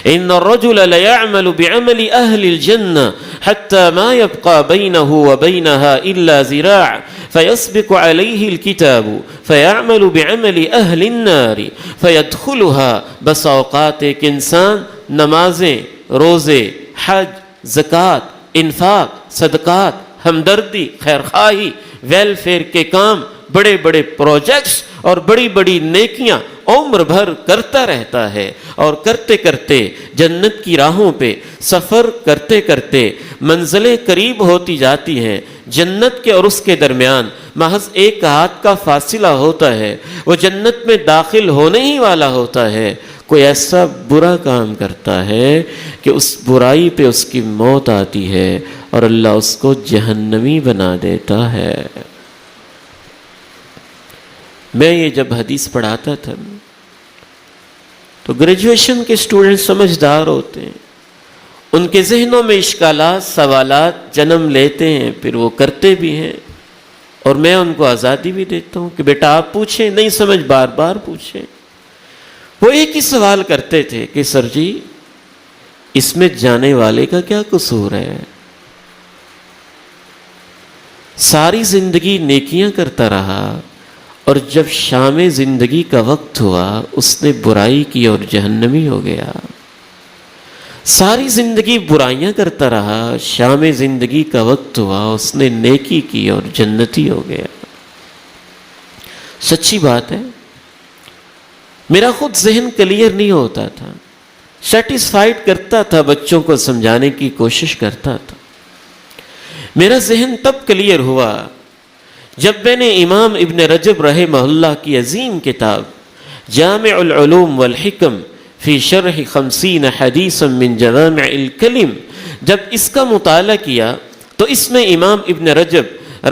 ان الرجل ليعمل بعمل اهل الجنة حتى ما يبقى بينه وبينها الا ذراع فيسبق عليه الكتاب فيعمل بعمل اهل النار فيدخلها. بس اوقات ایک انسان نمازیں، روزے، حج، زکوٰۃ، انفاق، صدقات، ہمدردی، خیرخواہی، ویلفیئر کے کام، بڑے بڑے پروجیکٹس اور بڑی بڑی نیکیاں عمر بھر کرتا رہتا ہے، اور کرتے کرتے جنت کی راہوں پہ سفر کرتے کرتے منزلیں قریب ہوتی جاتی ہیں. جنت کے اور اس کے درمیان محض ایک ہاتھ کا فاصلہ ہوتا ہے، وہ جنت میں داخل ہونے ہی والا ہوتا ہے. کوئی ایسا برا کام کرتا ہے کہ اس برائی پہ اس کی موت آتی ہے اور اللہ اس کو جہنمی بنا دیتا ہے. میں یہ جب حدیث پڑھاتا تھا تو گریجویشن کے اسٹوڈنٹ سمجھدار ہوتے ہیں، ان کے ذہنوں میں اشکالات، سوالات جنم لیتے ہیں، پھر وہ کرتے بھی ہیں، اور میں ان کو آزادی بھی دیتا ہوں کہ بیٹا آپ پوچھیں، نہیں سمجھ بار بار پوچھیں. وہ ایک ہی سوال کرتے تھے کہ سر جی اس میں جانے والے کا کیا قصور ہے؟ ساری زندگی نیکیاں کرتا رہا، اور جب شام زندگی کا وقت ہوا اس نے برائی کی اور جہنمی ہو گیا. ساری زندگی برائیاں کرتا رہا، شام زندگی کا وقت ہوا اس نے نیکی کی اور جنتی ہو گیا. سچی بات ہے، میرا خود ذہن کلیئر نہیں ہوتا تھا، سیٹسفائیڈ کرتا تھا، بچوں کو سمجھانے کی کوشش کرتا تھا. میرا ذہن تب کلیئر ہوا جب میں نے امام ابن رجب رحمہ اللہ کی عظیم کتاب جامع العلوم والحکم فی شرح 50 حدیثا من جوامع الکلم جب اس کا مطالعہ کیا تو اس میں امام ابن رجب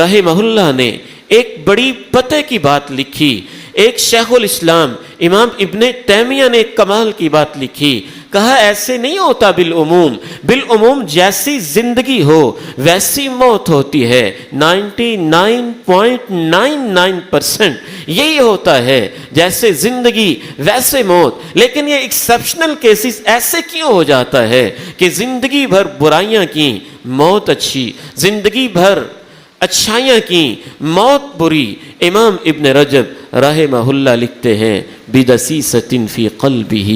رحمہ اللہ نے ایک بڑی پتے کی بات لکھی. ایک شیخ الاسلام امام ابن تیمیہ نے ایک کمال کی بات لکھی. کہا ایسے نہیں ہوتا بالعموم جیسی زندگی ہو ویسی موت ہوتی ہے. 99.99% یہی ہوتا ہے، جیسے زندگی ویسے موت. لیکن یہ ایکسیپشنل کیسز ایسے کیوں ہو جاتا ہے کہ زندگی بھر برائیاں کی، موت اچھی، زندگی بھر اچھائیاں کی، موت بری. امام ابن رجب رحمہ اللہ لکھتے ہیں بدسیسۃ فی قلبہ،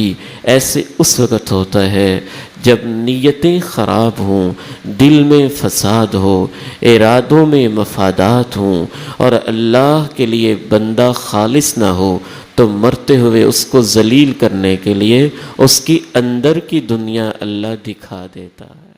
ایسے اس وقت ہوتا ہے جب نیتیں خراب ہوں، دل میں فساد ہو، ارادوں میں مفادات ہوں، اور اللہ کے لیے بندہ خالص نہ ہو، تو مرتے ہوئے اس کو ذلیل کرنے کے لیے اس کی اندر کی دنیا اللہ دکھا دیتا ہے.